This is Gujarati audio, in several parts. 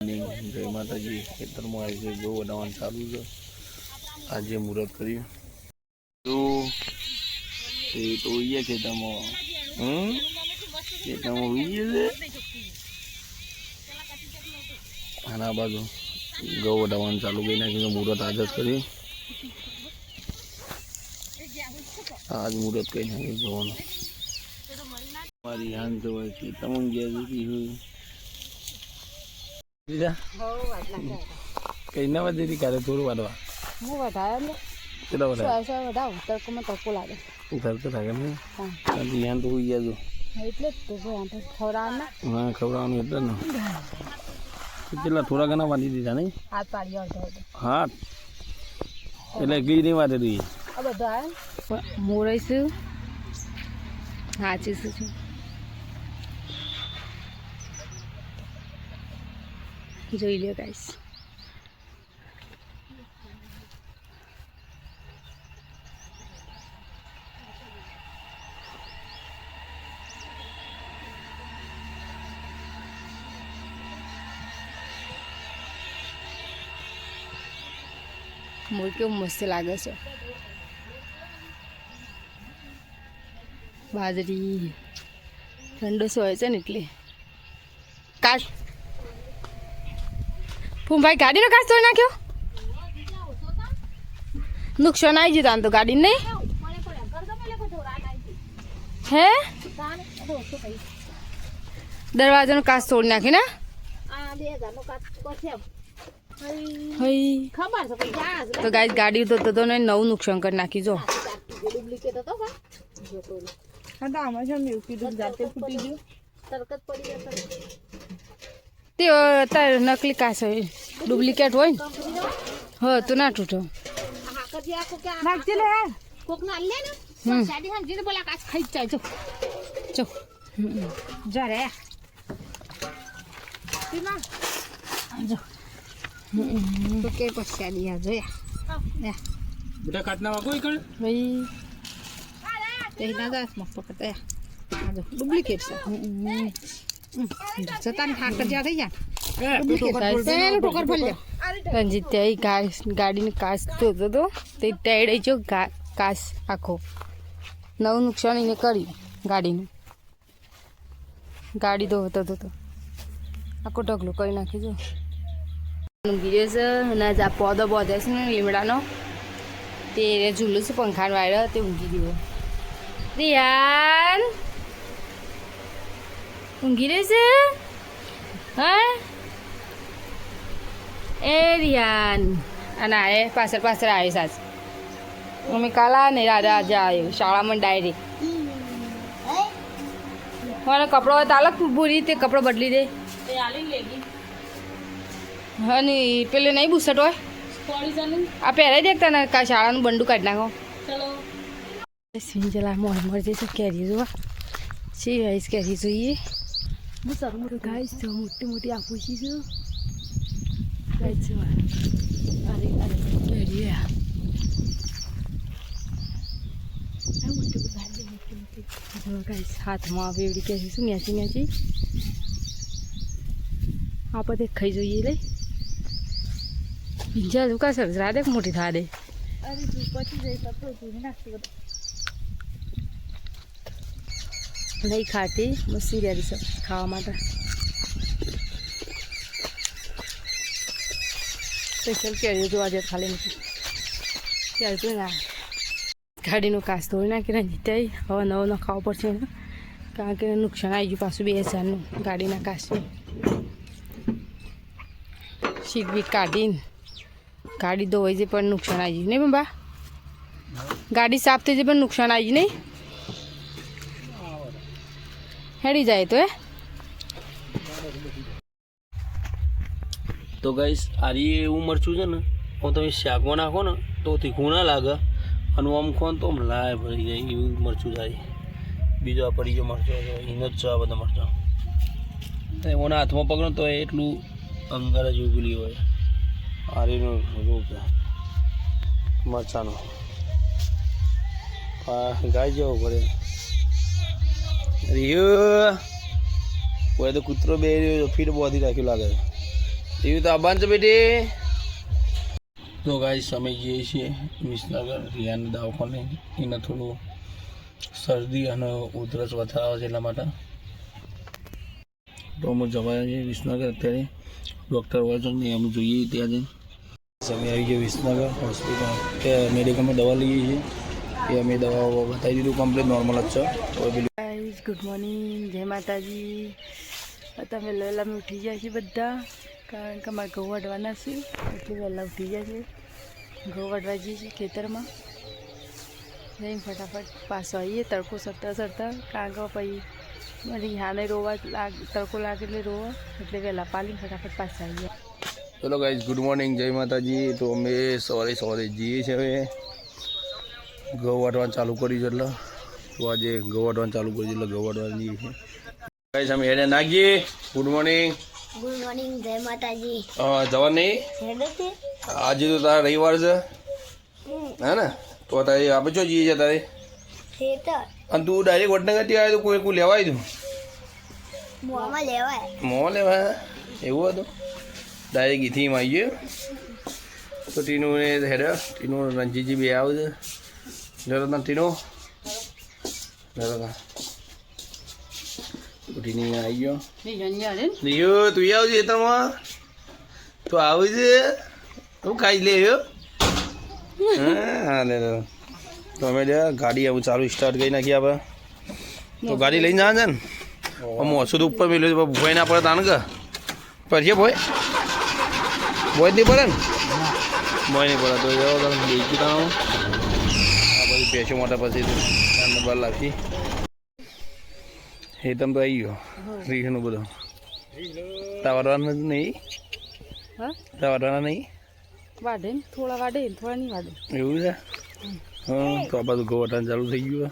જય માતાજી. ખેતરમાં આવી છે જો વડાવવાનું ચાલુ છે. આજે મુહૂર્ત કર્યું તો ઉઈએ ખેતરમાં ખેતરમાં ઉઈએ છે. આના બાજુ ઘઉં વડાવવાનું ચાલુ કરી નાખ્યું. મુહૂર્ત આજ જ કર્યું. આજ મુહૂર્ત કરી નાખ્યું જોવાનું. મારી હાન જોવાય ખેતરમાં ગયા જતી હોય કઈ ના વધે કાલે થોડું વાળવા હું વધારે કેટલા વધારે તડકોમાં તડકો લાગે તડકો લાગે ને ધ્યાન તો હોઈ ગયા એટલે જ તો ખવડાવવાનું હા ખવડાવવાનું એટલે ને કેટલા થોડા ઘણા વાંધી દીધા નહીં હાથ પાડી હાથ એટલે ગઈ નહીં વાંધે રહી બધા મોરઈશું સાચીશું છું જોઈ લ્યો ગાઈસ. મોર કેવું મસ્ત લાગે છે. બાજરી ઠંડો હોય છે ને એટલે કાચ ફૂમભાઈ ગાડીનો કાચ તોડી નાખ્યો. નુકસાન આવી જતા તો ગાડી નહીં હે દરવાજાનો કાચ તોડી નાખી ને તો ગાય ગાડી તો નવું નુકસાન કરી નાખી જો તે તારે નકલી કાચ હોય ડુપ્લિકેટ હોય ને હ તો ના તૂટો ડુપ્લિકેટ રંજીત ગાડીને કાચ જોતો હતો તે ટેડે જો કાચ આખો નવું નુકસાન એને કર્યું ગાડીનું. ગાડી તો હતો તો આખો ઢગલો કરી નાખી જો ઊંઘી રહ્યો છે અને આ પોદો બોધે છે ને લીમડાનો તે ઝૂલું છે પંખાનો વાયરો તે ઊંઘી ગયો. રિયાન ઊંઘી રહી છે હા એ રિયાન અને આ પાછળ પાછળ આવે સાચ મમ્મી કાલા ને રાજા આજે આવ્યો શાળામાં ડાયરેક્ટ મને કપડો હોય તો અલગ પૂરી તે કપડો બદલી દે હા ને પેલે નહીં બુસટ હોય આ પહેરાઈ દેખતા ને કા શાળાનું બંડું કાઢી નાખો સિંજલા મોર મોર જઈશું કેરી જોવા સી વાઈસ કેરી જોઈએ ગાઈસ તો મોટી મોટી આપુસી છે ગાઈસ અરે અરે કેરી ગાઈસ હાથમાં આવે એવડી કેરી શું ન્યાચી ન્યાચી આપણે ખાઈ જોઈએ લઈ પિંજા તું કા સરસ રાધે મોટી થા દે અરે પછી જઈ તો નાખી નહીં ખાતી મસ્તી રેડી છે ખાવા માટે સ્પેશિયલ કેરી જોવા જાય ખાલી નથી ત્યારે તો ના ગાડીનું કાચ તોડી નાખી રંજીત હવે નવો ન ખાવો પડશે ને કારણ કે નુકસાન આવી ગયું પાછું 2000નું ગાડીના કાચનું સીટ બીટ કાઢીને ગાડી ધોવાઈ જાય પણ નુકસાન આવી ગયું નહીં બા ગાડી સાફ થઈ જાય પણ નુકસાન આવી ગયું નહીં હેડી જાય તો ગાઈસ આરી એવું મરચું છે ને હું તમે શાકમાં નાખો ને તો તીખું ના લાગે અને આમ ખો તો લાય ભરી જાય એવું મરચું જાય. બીજો આ પડી ગયો મરચો એનો જ છે આ બધા મરચા એના હાથમાં પકડો તો એટલું અંગારા જેવું પેલી હોય આરીનો રોગ છે મરચાનો ગાય જવો પડે. રિયો કોઈ તો કૂતરો બે ફીટ બોધી રાખ્યું લાગે એવી તો આબાન છે બેટી. તો ગાઈસ અમે જઈએ છીએ વિસનગર રિયાના દવાખાને. એને થોડું શરદી અને ઉધરસ વધારે છે એટલા માટે તો અમે જવાયા છીએ વિસનગર. અત્યારે ડૉક્ટર હોય છે ને અમે જોઈએ ત્યાં જઈને. અમે આવી ગયા વિસનગર હોસ્પિટલ કે મેડિકલમાં દવા લઈએ છીએ. એ અમે દવાઓ બતાવી દીધું કમ્પ્લીટ નોર્મલ જ છે. ગાઈસ ગુડ મોર્નિંગ, જય માતાજી. તમે વહેલા અમે ઉઠી ગયા છીએ બધા, કારણ કે અમારે ઘઉં વાઢવાના છે એટલે વહેલા ઉઠી ગયા છે. ઘઉં વાઢવા જઈએ છીએ ખેતરમાં. જઈને ફટાફટ પાછો આવીએ તડકો સરતા કારણ કે પછી મારી હાને રોવા તડકો લાગે એટલે રોવા એટલે વહેલા પાલીને ફટાફટ પાછા આવીએ. ચલો ગાઈસ ગુડ મોર્નિંગ, જય માતાજી. તો અમે સવારે જઈએ છીએ. હવે ઘઉં વાટવાનું ચાલુ કર્યું છે એટલે તો આજે ઘઉં વાટવાનું ચાલુ કર્યું એટલે ઘઉં વાટવા જઈએ છીએ. ગાઈસ અમે હેડે નાખીએ. Good morning. ગુડ મોર્નિંગ, જય માતાજી. જવા નહીં આજે તો તારા રવિવાર છે હે ને, તો તારે આપણે જો જઈએ છીએ તારે. અને તું ડાયરેક્ટ વડનગરથી આવ્યો તો કોઈ લેવાય તું મોં લેવાય એવું હતું. ડાયરેક્ટ ગીથીમાં આવી ગયો તો ટીનું ને હેડ ટીનું રણજીતજી બે આવે છે. જરો તા ટીનો જરો તા ટીની આવી ગયો. લિયો તું આવજે ખેતરમાં તો આવે છે તું ખાઈ લે. હા લે તો અમે ગાડી આવું ચાલુ સ્ટાર્ટ કરી નાખીએ આપણે. તો ગાડી લઈને જવા છે ને મોસું તો ઉપર મેળવ્યું છે ભોય ના પડે તાને કે પડશે ભોય જ નહીં પડે ને ભોય નહીં પડે તો જાઓ તમે બેસી તાણું આ બધી પેશો માટે પછી બહાર લાગી એ તમે તો આવી ગયો રીખનું બધું તાવાડવાના નહીં તાવાડવાના નહીં વાઢે ને થોડા વાઢે થોડા નહીં વાઢે એવું છે. હા તો આ બધું ગવટાનું ચાલુ થઈ ગયું.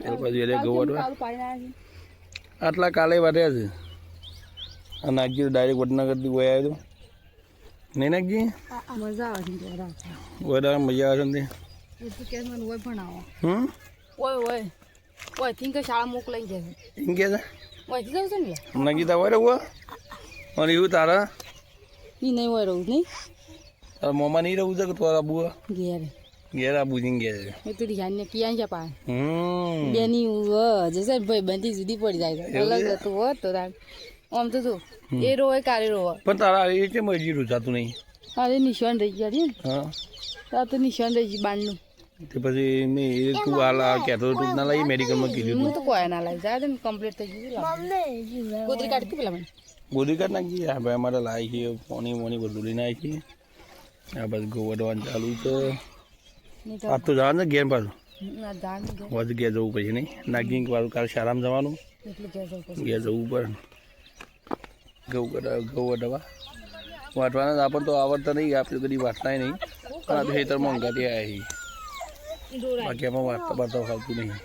એ બાજુ એટલે ગવટવા આટલા કાલે વાટ્યા છે. આ નાખજી ડાયરેક્ટ વડનગરથી કોઈ આવ્યો હતો નહીં નાખજી મજા આવે છે વધારે મજા આવે છે ને શાળા મોકલાઈ જાય એમ કે છે ઓયથી જાવ છે ને નાખી તા હોય રહું અને એવું તારા નહીં હોય રહું નહીં તારા મોમાં નહીં રહું છે કે તારા આબુ ઘેર આબુ જઈને ગયા છે એ તો ધ્યાન ને ક્યાં છે પા બેની જશે ભાઈ બધી જુદી પડી જાય અલગ હતું હોત તો તાર આમ તો તું એ રોવે કાલે રોવે પણ તારા એ છે મજી રૂજાતું નહીં. અરે નિશાન રહી ગયા ને હા તાર તો નિશાન રહી ગયું બારનું તે પછી મેં તું હાલ કહેતો તું ના લાવી મેડિકલમાં કીધું હું તો કોઈ ના લાવી જાય ને કમ્પ્લીટ થઈ ગયું ગોદરી કાઢતી પેલા મને ગોદરી કાઢ નાખી. હા ભાઈ અમારે લાવી છે પોની બધું લઈને આવી છે. આ બધું ગોવડવાનું ચાલુ છે. આજ તો જવાનું છે ઘેર પાછું વધુ ઘેર જવું પછી નહીં નાગી પાછું કાલે શાળામાં જવાનું ઘેર જવું પડે. ઘઉં વટવા વાટવાના આપણને તો આવડતા નહીં આપણે બધી વાટતા નહીં પણ આ તો ખેતરમાં અંગાથી આવ્યા છીએ બાકી આમાં વાટતા બાટતા ફાવતું નહીં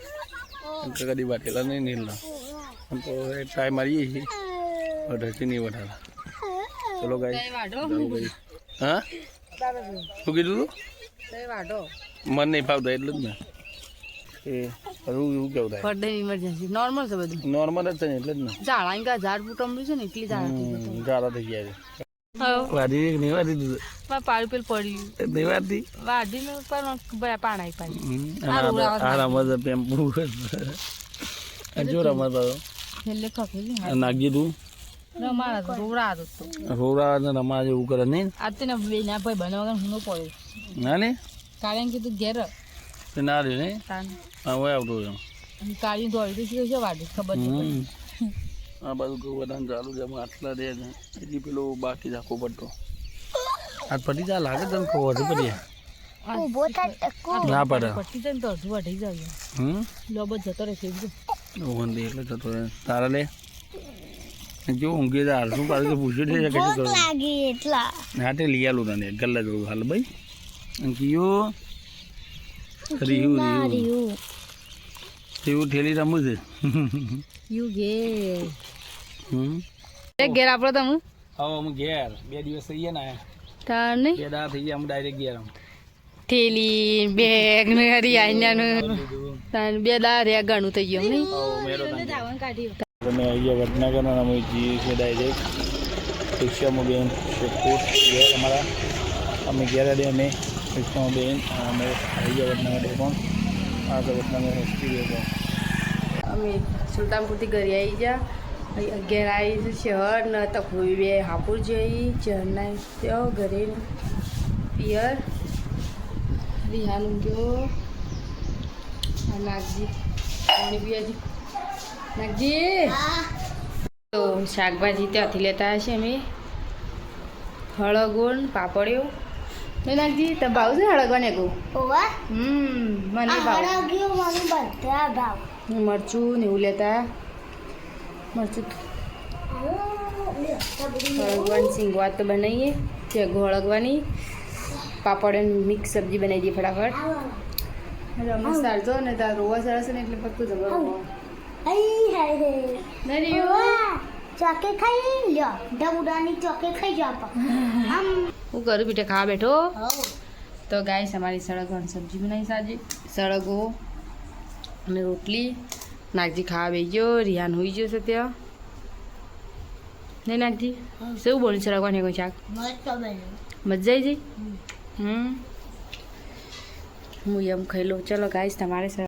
કદી વાટેલા નહીં નીલના આમ તો ટ્રાય મારીએ છીએ વટાથી નહીં વટાલા. ચલો ગાઈ હા શું કીધું તું મન નહીં ફાવતા એટલે જ ને એ એવું કેવું થાય બર્થડે ઇમરજન્સી નોર્મલ છે બધું નોર્મલ જ છે ને એટલે જ ને ઝાડ ફૂટમડું છે ને એટલી ઝાડા થઈ ગયા છે. વાડી નહીં વાડી દીધું પાડી પેલ પડ્યું નહીં વાડી વાડી ને પાણી રમત પેમ્પુ જો રમત છેલ્લે ખપેલી નાખી તું રમાડા રોવડા ને રમા જેવું કરે નહીં આ તો બે ના ભાઈ બનાવવા હું પડ્યો ના ને કારણ કે તું ઘેર ના રે ને હવે આવતું કાળી દોડી છે વાડી ખબર નહીં આ બધું ગોવર્ધન ચાલુ છે આટલા દે છે એટલી પેલું બાકી રાખવો પડતો આ પટી જા લાગે તને ખબર પડી ના પડે પટી જાય તો હજુ વઢી જાય લોબો જતો રહેશે એટલે જતો રહે તારા લે જો ઊંઘી જા હાલ શું પાછું પૂછ્યું છે કે હા તે લઈ આલું તને ગલ્લા જવું હાલ ભાઈ કયો રીયું ઠેલી રમું છે ઘેર આપડે તમે હા હું ઘેર 2 દિવસ થઈ ગયા ને તાર નહીં 2 દાડા થઈ ગયા હું ડાયરેક્ટ ઘેર થેલી બેગ ને હરી આઈનાનું 2 દાડા રે ઘણું થઈ ગયું નહીં તમે આવી ગયા વડનગર અમે જઈએ છીએ ડાયરેક્ટ રિક્ષામાં બેન શેખપુર ઘેર અમારા અમે ઘેર આવ્યા અમે રિક્ષામાં બેન અમે આવી ગયા વડનગર પણ આ તો વડનગર હોસ્પિટલ અમે સુલતાનપુરથી ઘરે આવી ગયા 11 આવી શહેર ને તકવી બે હાપુર જઈ ચરના ત્યાં ઘરે પિયર રિહાન ગયો નાગજી પાણી પીવાજી નાગજી તો શાકભાજી ત્યાંથી લેતા હશે અમે હળગોન પાપડ્યો નાગજી તમે ભાવ છે હળગવાને કહું મને ભાવ મરચું ને એવું લેતા મરચું હળગવાની સિંગવાત તો બનાવીએ ત્યાં હળગવાની પાપડ મિક્સ સબ્જી બનાવી દઈએ ફટાફટ રમેશ તારતો ને તાર રોવા સરસ ને એટલે પક્કું જબર ચોકે ખાઈ લ્યો ડબુડાની ચોકે ખાઈ જાવ હું કરું બેટા ખાવા બેઠો તો ગાઈસ અમારી સળગવાની સબ્જી બનાવી સાજે સળગો અને રોટલી નાગજી ખાવા બેસી ગયો રિહાન હોઈ ગયો છે ત્યાં નહીં નાગજી શું બોલું સળગવાની કોઈ શાક મજા આવી જઈ હું એમ ખાઈ લઉં ચલો ગાઈસ તમારે